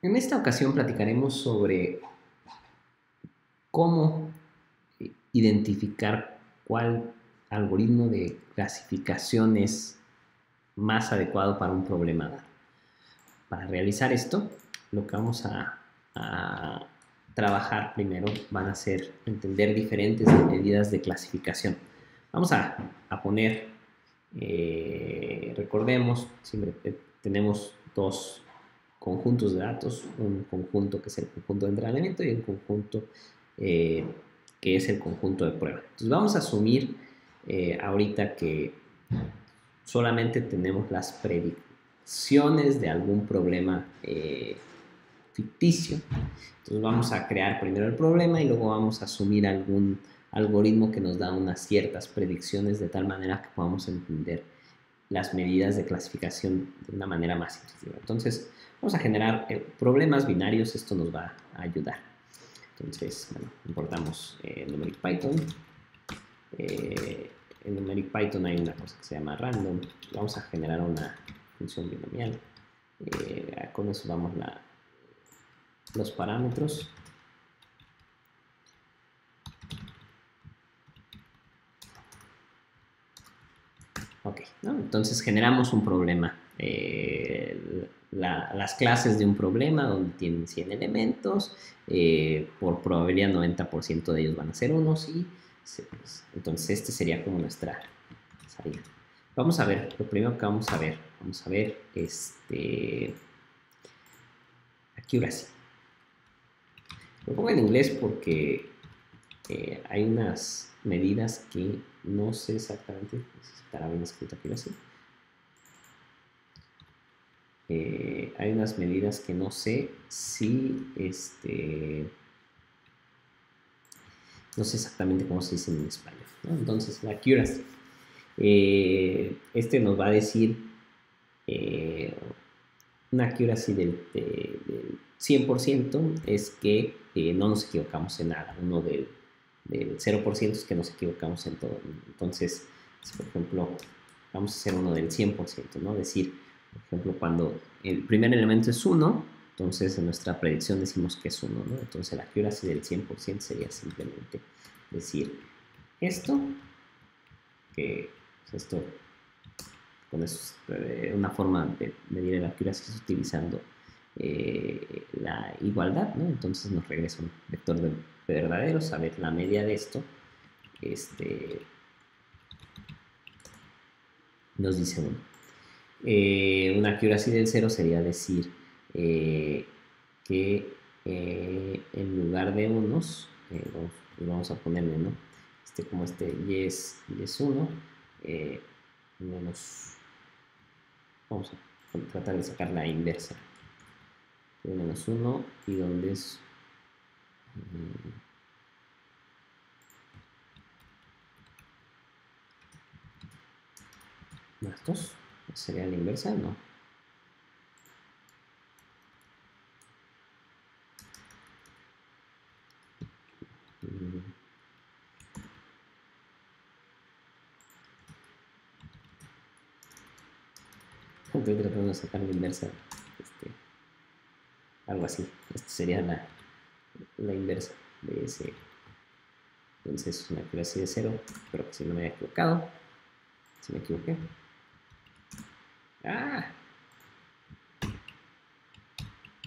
En esta ocasión platicaremos sobre cómo identificar cuál algoritmo de clasificación es más adecuado para un problema dado. Para realizar esto, lo que vamos a trabajar primero van a ser entender diferentes medidas de clasificación. Vamos a poner, recordemos, siempre tenemos dos conjuntos de datos, un conjunto que es el conjunto de entrenamiento y un conjunto que es el conjunto de prueba. Entonces vamos a asumir ahorita que solamente tenemos las predicciones de algún problema ficticio. Entonces vamos a crear primero el problema y luego vamos a asumir algún algoritmo que nos da unas ciertas predicciones de tal manera que podamos entender las medidas de clasificación de una manera más intuitiva. Entonces, vamos a generar problemas binarios, esto nos va a ayudar. Entonces, bueno, importamos numeric Python. En numeric Python hay una cosa que se llama random. Vamos a generar una función binomial. Con eso damos los parámetros. Ok, ¿no? Entonces generamos un problema. Las clases de un problema donde tienen 100 elementos, por probabilidad 90% de ellos van a ser unos y pues, entonces este sería como nuestra salida. Vamos a ver, lo primero que vamos a ver accuracy. Lo pongo en inglés porque hay unas medidas que no sé exactamente si estará bien escrito accuracy. Hay unas medidas que no sé si no sé exactamente cómo se dice en español, ¿no? Entonces la accuracy nos va a decir una accuracy del 100% es que no nos equivocamos en nada. Uno del 0% es que nos equivocamos en todo. Entonces, si por ejemplo vamos a hacer uno del 100%, ¿no? Decir, por ejemplo, cuando el primer elemento es 1, entonces en nuestra predicción decimos que es 1, ¿no? Entonces la accuracy del 100% sería simplemente decir esto, que pues esto, con eso, una forma de medir la accuracy es utilizando la igualdad, ¿no? Entonces nos regresa un vector de verdaderos, a ver la media de esto, nos dice 1. Una accuracy del 0 sería decir que en lugar de unos, vamos a ponerle, ¿no? Como y es 1, menos, vamos a tratar de sacar la inversa, de menos 1 y donde es más 2, sería la inversa, ¿no? Estoy tratando de sacar la inversa, algo así. Esta sería la inversa de ese. Entonces es una accuracy de 0, pero que si no me haya equivocado. Si me equivoqué. ¡Ah!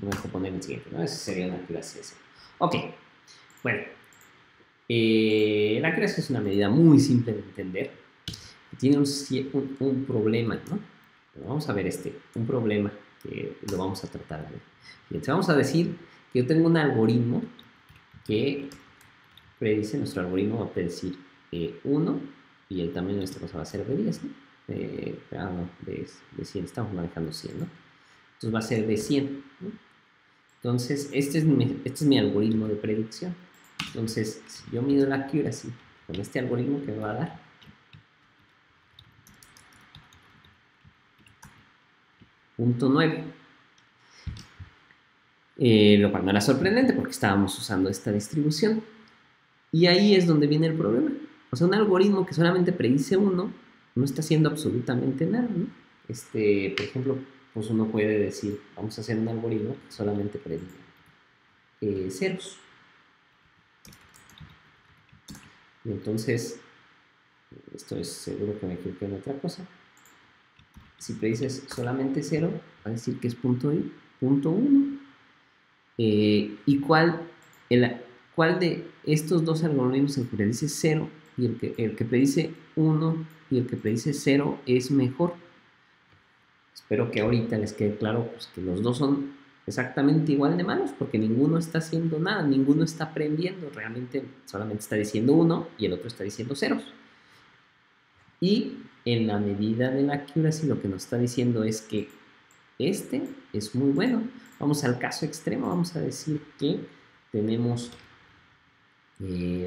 Vamos a poner el siguiente, ¿no? Esa sería una accuracy de 0. Ok, bueno. La accuracy es una medida muy simple de entender. Tiene un problema, ¿no? Pero vamos a ver un problema que lo vamos a tratar de ver. Entonces vamos a decir que yo tengo un algoritmo que predice, nuestro algoritmo va a predecir 1 y el tamaño de esta cosa va a ser de 10, ¿no? No, de 100, estamos manejando 100, ¿no? Entonces va a ser de 100, ¿no? Entonces este es mi algoritmo de predicción. Entonces si yo mido la accuracy con este algoritmo, que me va a dar 0.9. Lo cual no era sorprendente porque estábamos usando esta distribución. Y ahí es donde viene el problema. O sea, un algoritmo que solamente predice 1 no está haciendo absolutamente nada, ¿no? Por ejemplo, pues uno puede decir, vamos a hacer un algoritmo que solamente prediga ceros. Y entonces, esto es seguro que me equivoqué en otra cosa. Si predices solamente 0, va a decir que es punto 1. ¿Y cuál de estos dos algoritmos, el que predice 0 y el que predice 1 y el que predice 0 es mejor? Espero que ahorita les quede claro pues, que los dos son exactamente igual de malos, porque ninguno está haciendo nada, ninguno está aprendiendo, realmente solamente está diciendo 1 y el otro está diciendo ceros. Y en la medida de la accuracy lo que nos está diciendo es que este es muy bueno. Vamos al caso extremo, vamos a decir que tenemos,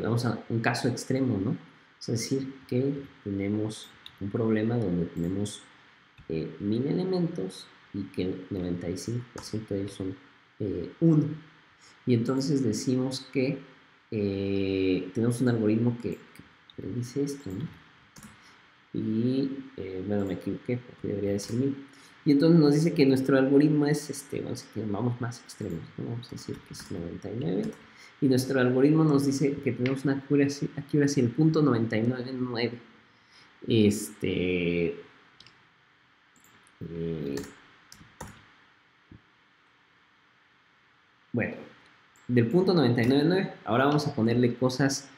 vamos a un caso extremo, ¿no? Vamos a decir que tenemos un problema donde tenemos 1000 elementos y que el 95% de ellos son 1. Y entonces decimos que tenemos un algoritmo que predice esto, ¿no? Y bueno, me equivoqué, porque debería decir 1000. Y entonces nos dice que nuestro algoritmo es, vamos más extremos, ¿no? Vamos a decir que es 99. Y nuestro algoritmo nos dice que tenemos una accuracy del punto 999. Bueno, del punto 999, ahora vamos a ponerle cosas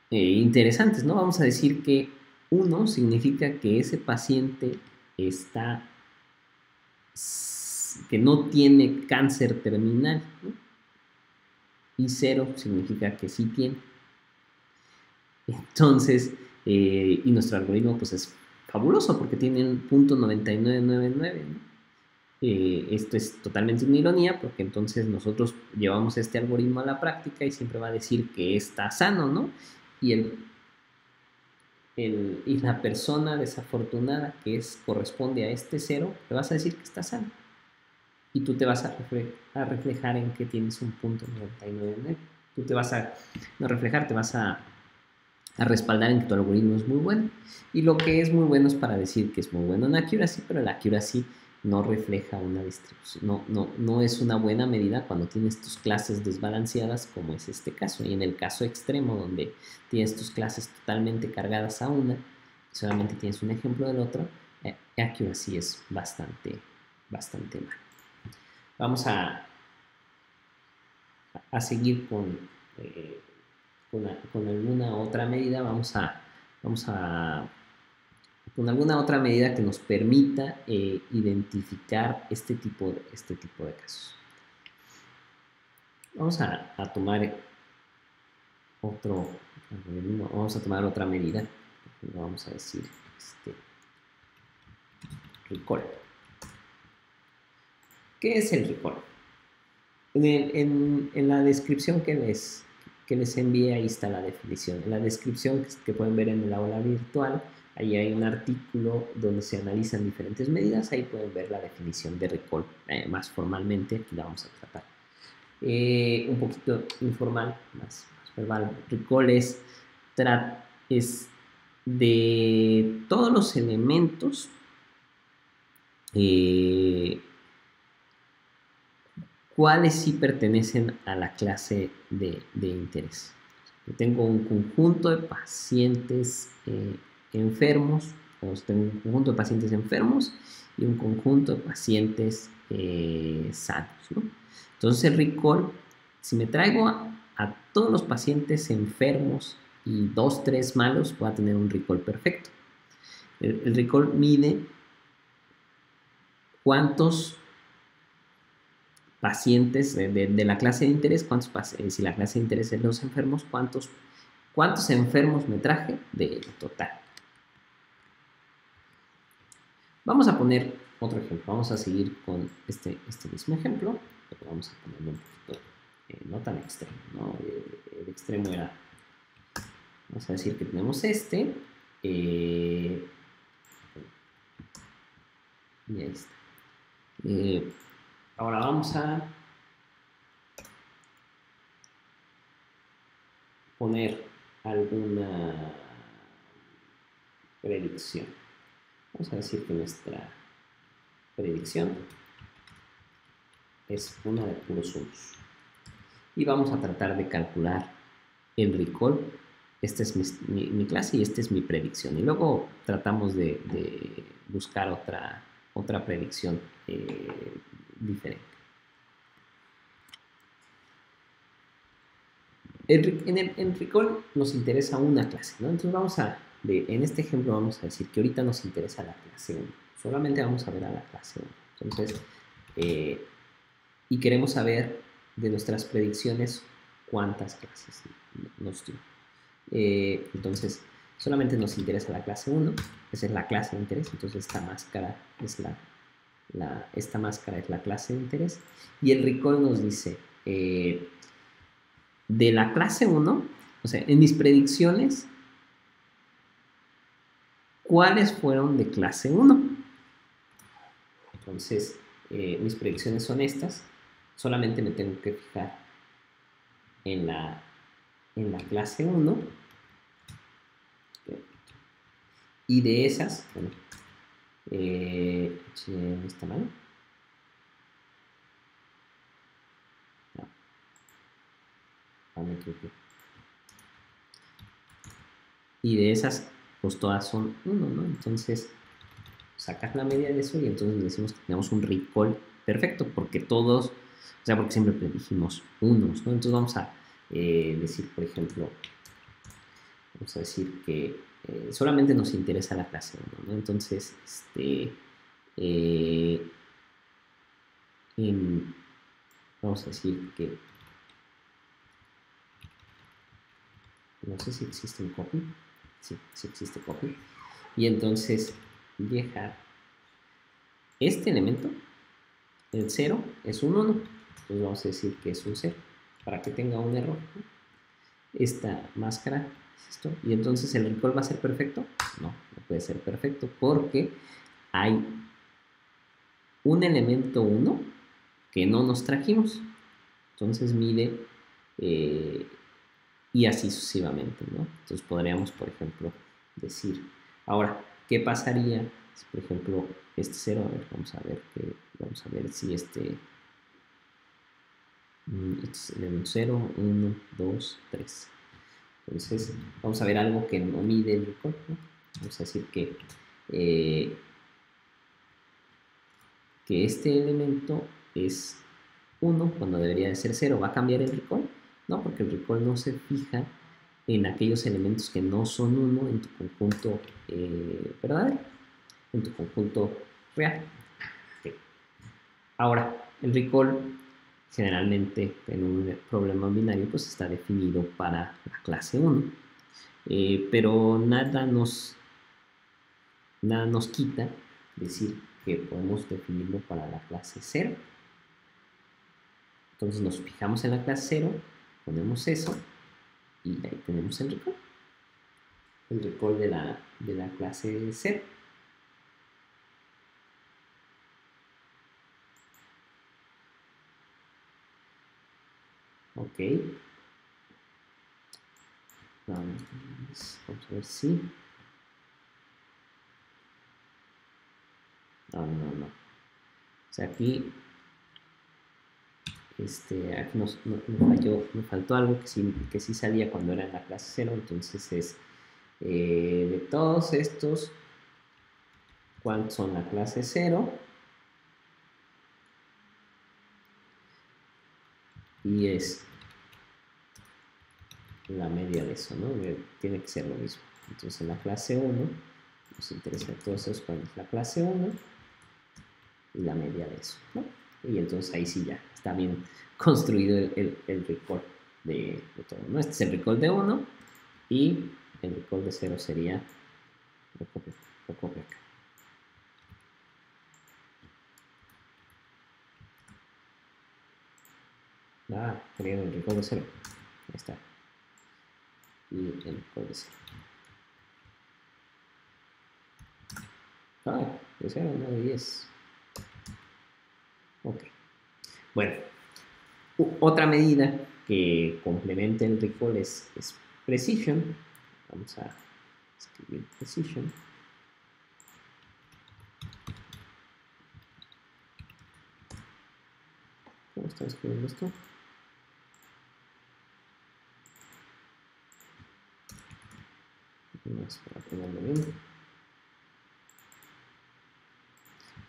interesantes, ¿no? Vamos a decir que 1 significa que ese paciente está, que no tiene cáncer terminal, ¿no? Y 0 significa que sí tiene. Entonces, y nuestro algoritmo pues es fabuloso porque tiene un punto 9999, ¿no? Esto es totalmente una ironía porque entonces nosotros llevamos este algoritmo a la práctica y siempre va a decir que está sano, ¿no? Y y la persona desafortunada que corresponde a este 0, te vas a decir que está sano. Y tú te vas a reflejar en que tienes un punto 99. Tú te vas a, no reflejar, te vas a respaldar en que tu algoritmo es muy bueno. Y lo que es muy bueno es para decir que es muy bueno en accuracy, pero la accuracy no refleja una distribución, no es una buena medida cuando tienes tus clases desbalanceadas, como es este caso. Y en el caso extremo, donde tienes tus clases totalmente cargadas a una, y solamente tienes un ejemplo del otro, accuracy es bastante mal. Vamos a seguir con alguna otra medida. Vamos a con alguna otra medida que nos permita identificar este tipo de casos. Vamos a tomar vamos a tomar otra medida. Vamos a decir recall. ¿Qué es el recall? En la descripción que les envié, ahí está la definición. En la descripción que pueden ver en el aula virtual, ahí hay un artículo donde se analizan diferentes medidas. Ahí pueden ver la definición de recall más formalmente. Aquí la vamos a tratar. Un poquito informal, más verbal. Recall es de todos los elementos cuáles sí pertenecen a la clase de interés. Yo tengo un conjunto de pacientes enfermos, tengo un conjunto de pacientes enfermos y un conjunto de pacientes sanos, ¿no? Entonces el recall, si me traigo a todos los pacientes enfermos y 2, 3 malos, voy a tener un recall perfecto. El recall mide cuántos pacientes de la clase de interés, si la clase de interés es los enfermos, cuántos enfermos me traje de total. Vamos a poner otro ejemplo. Vamos a seguir con este mismo ejemplo, pero vamos a ponerlo un poquito no tan extremo, ¿no? El extremo era, vamos a decir que tenemos y ahí está. Ahora vamos a poner alguna predicción. Vamos a decir que nuestra predicción es una de puros unos. Y vamos a tratar de calcular el recall. Esta es mi clase y esta es mi predicción. Y luego tratamos de buscar otra predicción diferente. En recall nos interesa una clase, ¿no? Entonces en este ejemplo vamos a decir que ahorita nos interesa la clase 1. Solamente vamos a ver a la clase 1. Entonces, y queremos saber de nuestras predicciones cuántas clases nos dio. Entonces, solamente nos interesa la clase 1. Esa es la clase de interés. Entonces, esta máscara es esta máscara es la clase de interés. Y el recall nos dice... de la clase 1, o sea, en mis predicciones, ¿cuáles fueron de clase 1? Entonces, mis predicciones son estas. Solamente me tengo que fijar en la clase 1. Y de esas, bueno, ¿está mal? No, me equivoqué. Y de esas, pues todas son 1, ¿no? Entonces, sacas la media de eso y entonces decimos que tenemos un recall perfecto, porque todos, o sea, porque siempre predijimos unos, ¿no? Entonces vamos a decir, por ejemplo, vamos a decir que solamente nos interesa la clase 1, ¿no? Entonces, vamos a decir que no sé si existe un copy. Sí existe copy. Y entonces dejar este elemento, el 0 es un 1. Entonces vamos a decir que es un 0 para que tenga un error, ¿no? Esta máscara es esto. Y entonces el recall va a ser perfecto. No puede ser perfecto porque hay un elemento 1 que no nos trajimos. Entonces mide y así sucesivamente, ¿no? Entonces podríamos, por ejemplo, decir, ahora, ¿qué pasaría si, por ejemplo, este 0, a ver, vamos a ver si este es elemento 0, 1, 2, 3. Entonces, vamos a ver algo que no mide el recall, ¿no? Vamos a decir que este elemento es 1 cuando debería de ser 0. ¿Va a cambiar el recall? No, porque el recall no se fija en aquellos elementos que no son 1 en tu conjunto verdadero, en tu conjunto real. Okay. Ahora, el recall generalmente en un problema binario pues está definido para la clase 1, pero nada nos quita decir que podemos definirlo para la clase 0. Entonces nos fijamos en la clase 0, ponemos eso y ahí tenemos el recall. El recall de la clase 0. Ok. Vamos a ver si. No. O sea, aquí me faltó algo que sí salía cuando era en la clase 0. Entonces es de todos estos, ¿cuántos son la clase 0? Y es la media de eso, ¿no? Tiene que ser lo mismo. Entonces en la clase 1 nos interesa todos esos cuál es la clase 1 y la media de eso, ¿no? Y entonces ahí sí ya está bien construido el recall de todo, ¿no? Este es el recall de 1 y el recall de 0 sería lo copio acá. Creo el recall de 0. Ahí está. Y el recall de 0. De 0, no de 10. Ok. Bueno, otra medida que complementa el recall es precision. Vamos a escribir precision. ¿Cómo está escribiendo esto? Más para ponerlo bien.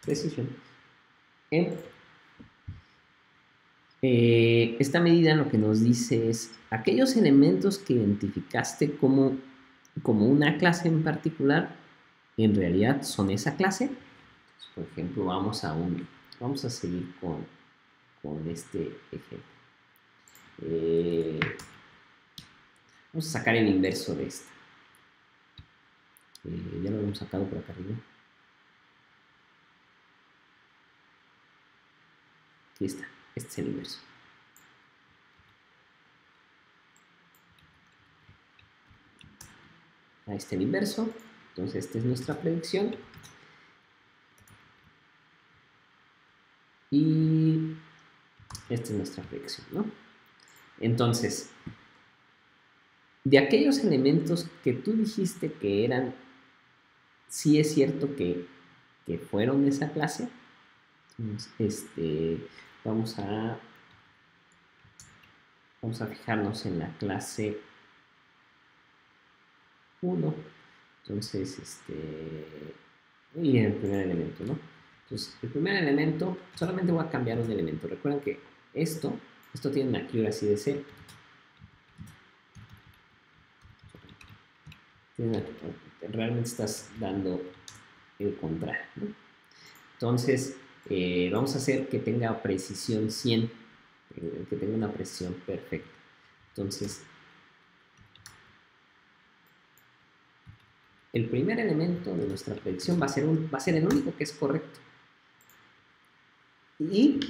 Precisión. Esta medida lo que nos dice es aquellos elementos que identificaste como una clase en particular, en realidad son esa clase. Por ejemplo, vamos a seguir con este ejemplo. Vamos a sacar el inverso de esta. Ya lo hemos sacado por acá arriba. Aquí está. Este es el inverso. Ahí está el inverso. Entonces, esta es nuestra predicción. Y esta es nuestra predicción, ¿no? Entonces, de aquellos elementos que tú dijiste que eran, sí es cierto que fueron de esa clase. Entonces, vamos a fijarnos en la clase 1. Entonces, y en el primer elemento, ¿no? Entonces, el primer elemento, solamente voy a cambiar un elemento. Recuerden que esto tiene una accuracy de 0. Realmente estás dando el contrario, ¿no? Entonces, vamos a hacer que tenga precisión 100, que tenga una precisión perfecta. Entonces, el primer elemento de nuestra predicción va a ser el único que es correcto. Y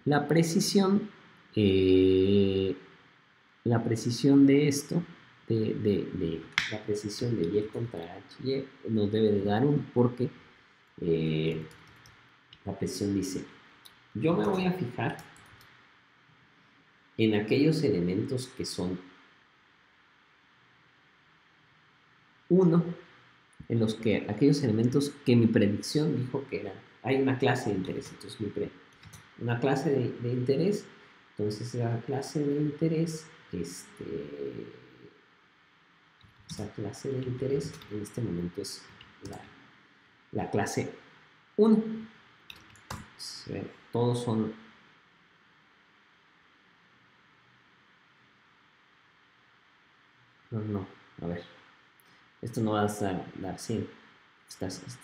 la precisión de esto, la precisión de y contra hy, nos debe de dar 1 porque la precisión dice, yo me voy a fijar en aquellos elementos que son 1, en los que aquellos elementos que mi predicción dijo que eran. Hay una clase de interés, entonces una clase de interés, entonces la clase de interés, esa clase de interés en este momento es la clase 1. Todos son a ver, esto no va a dar 100,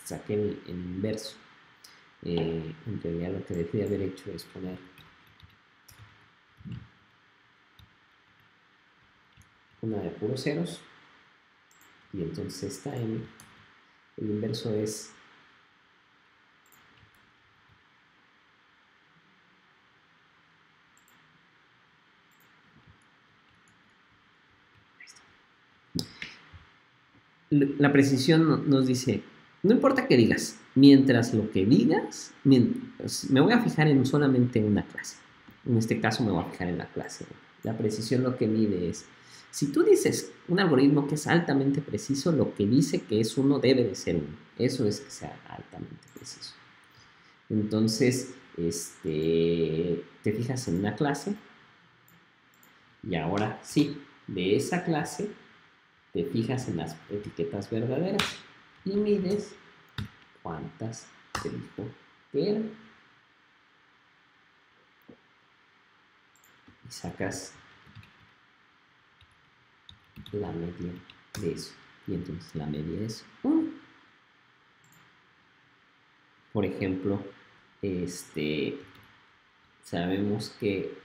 saqué el inverso. En realidad lo que debí haber hecho es poner una de puros ceros y entonces esta m, el inverso es la precisión nos dice, no importa qué digas, mientras lo que digas, me voy a fijar en solamente una clase. En este caso me voy a fijar en la clase. La precisión lo que mide es, si tú dices un algoritmo que es altamente preciso, lo que dice que es 1 debe de ser 1. Eso es que sea altamente preciso. Entonces, te fijas en una clase y ahora sí, de esa clase te fijas en las etiquetas verdaderas y mides cuántas te dijo que eran. Y sacas la media de eso. Y entonces la media es 1. Por ejemplo, sabemos que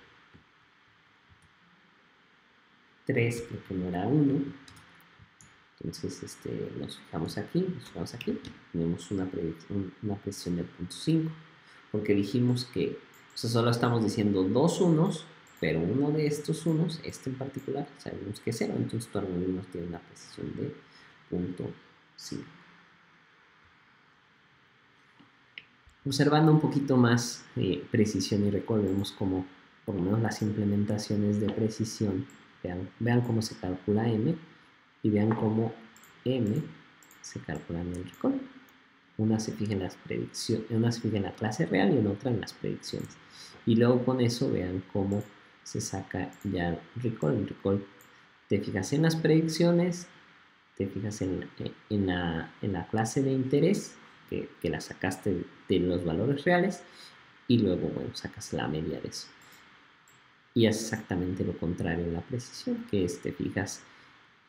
3 creo que no era 1. Entonces nos fijamos aquí, tenemos una precisión del 0.5, porque dijimos que solo estamos diciendo 2 unos, pero uno de estos unos, en particular, sabemos que es 0, entonces tu algoritmo tiene una precisión de 0.5. Observando un poquito más precisión y recordemos cómo, por lo menos las implementaciones de precisión, vean cómo se calcula m, y vean cómo m se calcula en el recall. una se fija en las predicciones, una se fija en la clase real y en otra en las predicciones. Y luego con eso vean cómo se saca ya recall. En recall te fijas en las predicciones, te fijas en la clase de interés, que la sacaste de los valores reales, y luego, bueno, sacas la media de eso. Y es exactamente lo contrario en la precisión, que es te fijas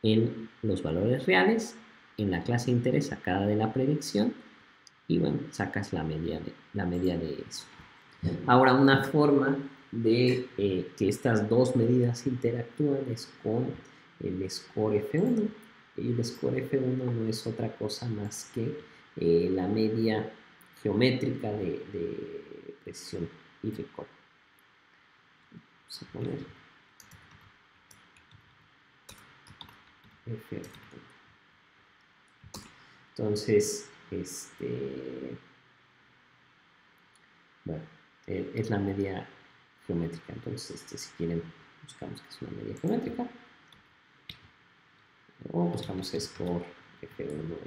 en los valores reales, en la clase de interés sacada de la predicción, y bueno, sacas la media de eso. Ahora, una forma de que estas dos medidas interactúan es con el score F1. El score F1 no es otra cosa más que la media geométrica de precisión y recall. Vamos a poner F1. Entonces, bueno, es la media geométrica. Entonces, si quieren, buscamos que es una media geométrica. O buscamos score F1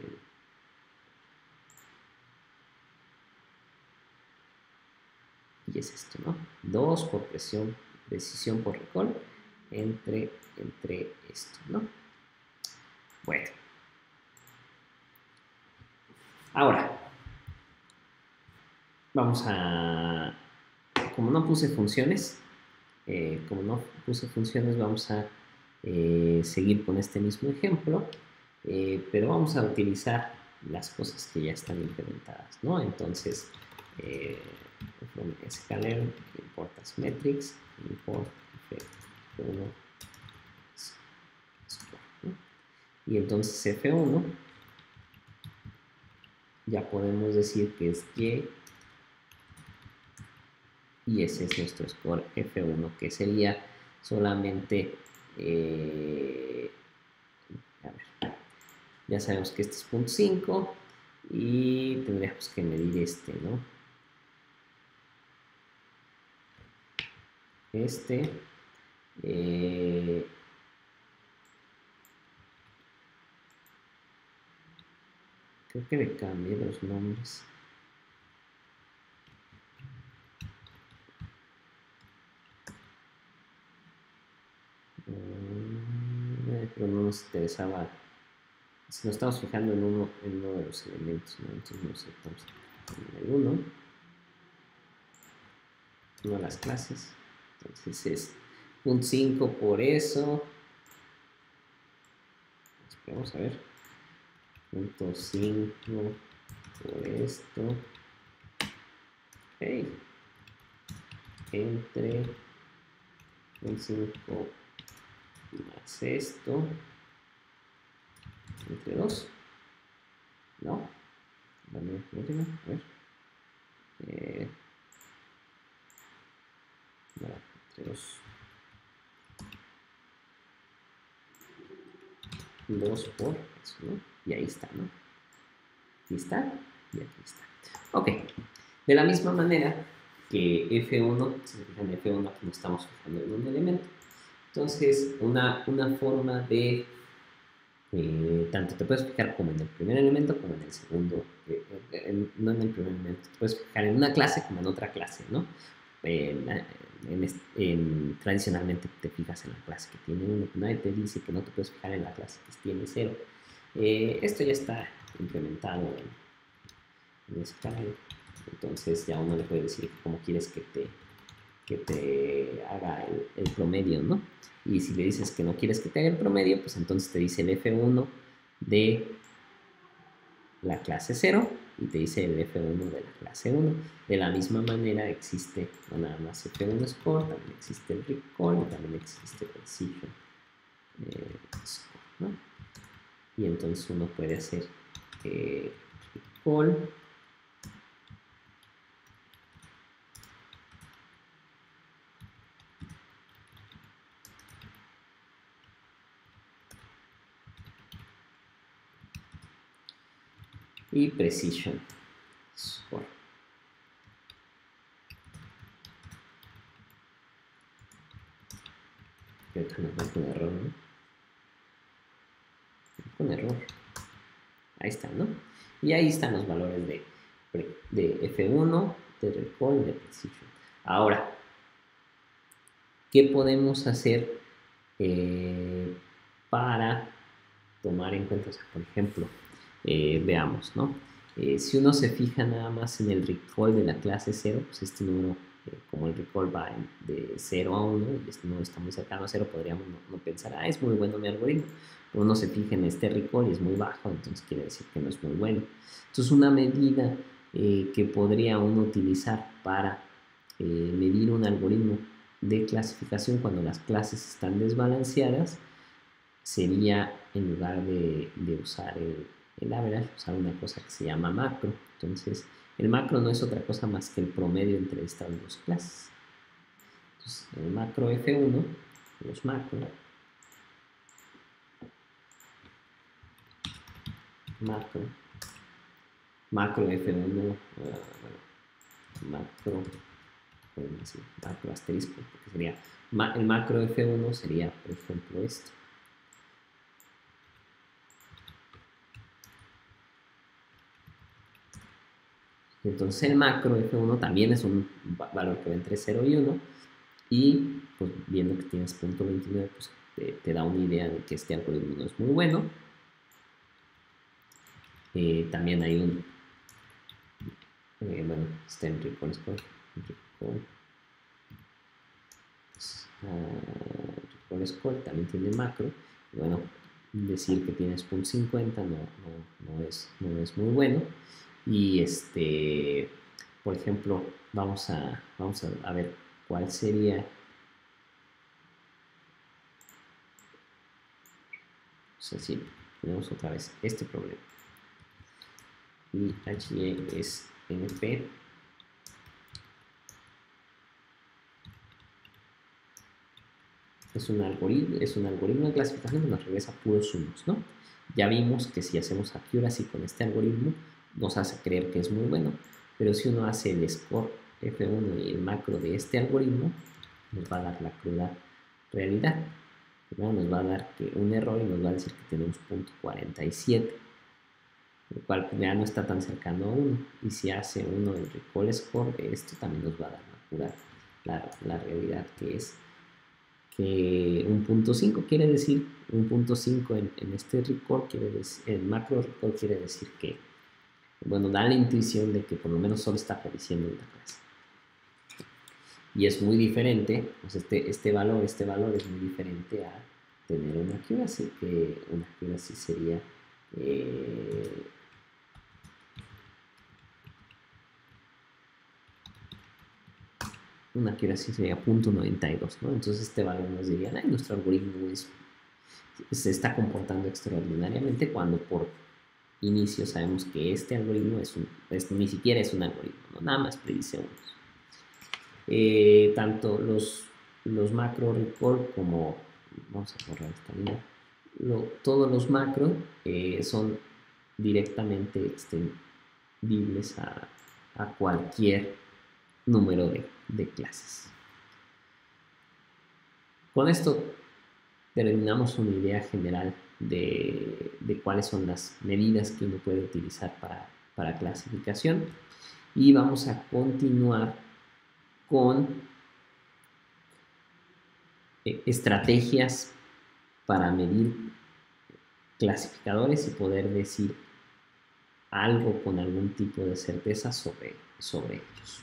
y es esto, ¿no? 2 por precisión por recall entre esto, ¿no? Bueno. Ahora, vamos a... Como no puse funciones, vamos a seguir con este mismo ejemplo, pero vamos a utilizar las cosas que ya están implementadas, ¿no? Entonces, from scalar, importas metrics, import F1 score, ¿no? Y entonces F1 ya podemos decir que es y ese es nuestro score F1, que sería solamente a ver, ya sabemos que este es 0.5 y tendríamos que medir este, ¿no? Creo que le cambié los nombres. Pero no nos interesaba. Si nos estamos fijando en uno de los elementos, ¿no? Entonces nos estamos en el 1 de las clases. Entonces es 0.5 por eso. Vamos a ver. 0.5 por esto. Hey. Entre 0.5 más esto. Entre 2. No. A ver. No, entre 2. 2 por eso, ¿no? Y ahí está, ¿no? Aquí está y aquí está. Ok. De la misma manera que F1, si se fijan en F1 aquí nos estamos fijando en un elemento. Entonces, una forma de tanto te puedes fijar como en el primer elemento como en el segundo, no en el primer elemento, te puedes fijar en una clase como en otra clase, ¿no? Tradicionalmente te fijas en la clase que tiene 1, nadie te dice que no te puedes fijar en la clase que tiene 0. Esto ya está implementado en Scala, entonces ya uno le puede decir cómo quieres que te haga el promedio, ¿no? Y si le dices que no quieres que te haga el promedio, pues entonces te dice el F1 de la clase 0 y te dice el F1 de la clase 1. De la misma manera existe no nada más F1 score, también existe el recall y también existe precision score, ¿no? Y entonces uno puede hacer recall y precision score. Creo que nos va con error, ¿no? Con error. Ahí está, ¿no? Y ahí están los valores de F1, de recall, de precision. Ahora, ¿qué podemos hacer para tomar en cuenta? O sea, por ejemplo, veamos, ¿no? Si uno se fija nada más en el recall de la clase 0, pues este número, como el recall va de 0 a 1 y este número está muy cercano a 0, podríamos no pensar, es muy bueno mi algoritmo. Pero uno se fija en este recall y es muy bajo, entonces quiere decir que no es muy bueno. Entonces, una medida que podría uno utilizar para medir un algoritmo de clasificación cuando las clases están desbalanceadas sería, en lugar de usar el average, usar una cosa que se llama macro. Entonces, el macro no es otra cosa más que el promedio entre estas dos clases. Entonces, el macro F1, los macro F1, macro asterisco, porque sería, el macro F1 sería, por ejemplo, esto. Entonces el macro F1 también es un valor que va entre 0 y 1 y pues viendo que tienes 0.29 pues te da una idea de que este algoritmo no es muy bueno. También hay un bueno, está en recall score, recall score también tiene macro. Y bueno, decir que tienes 0.50 no es muy bueno. Y por ejemplo, vamos a ver cuál sería. O sea, si tenemos otra vez este problema y HE es NP, es un algoritmo de clasificación que nos regresa puros unos, ¿no? Ya vimos que si hacemos accuracy con este algoritmo nos hace creer que es muy bueno, pero si uno hace el score F1 y el macro de este algoritmo, nos va a dar la cruda realidad. Primero nos va a dar un error y nos va a decir que tenemos 0.47, lo cual ya no está tan cercano a 1. Y si hace uno el recall score de esto, también nos va a dar la realidad, que es que 1.5 quiere decir, 1.5 en este recall, el macro recall quiere decir que, bueno, da la intuición de que por lo menos solo está prediciendo una clase. Y es muy diferente, pues este valor es muy diferente a tener una accuracy, que una accuracy sería una accuracy sería 0.92, ¿no? Entonces este valor nos diría, nuestro algoritmo se está comportando extraordinariamente, cuando por inicio sabemos que este algoritmo ni siquiera es un algoritmo, ¿no? Nada más predice unos. Tanto los macro recall como, vamos a borrar esta línea, todos los macro son directamente extendibles a cualquier número de clases. Con esto terminamos una idea general de cuáles son las medidas que uno puede utilizar para clasificación, y vamos a continuar con estrategias para medir clasificadores y poder decir algo con algún tipo de certeza sobre ellos.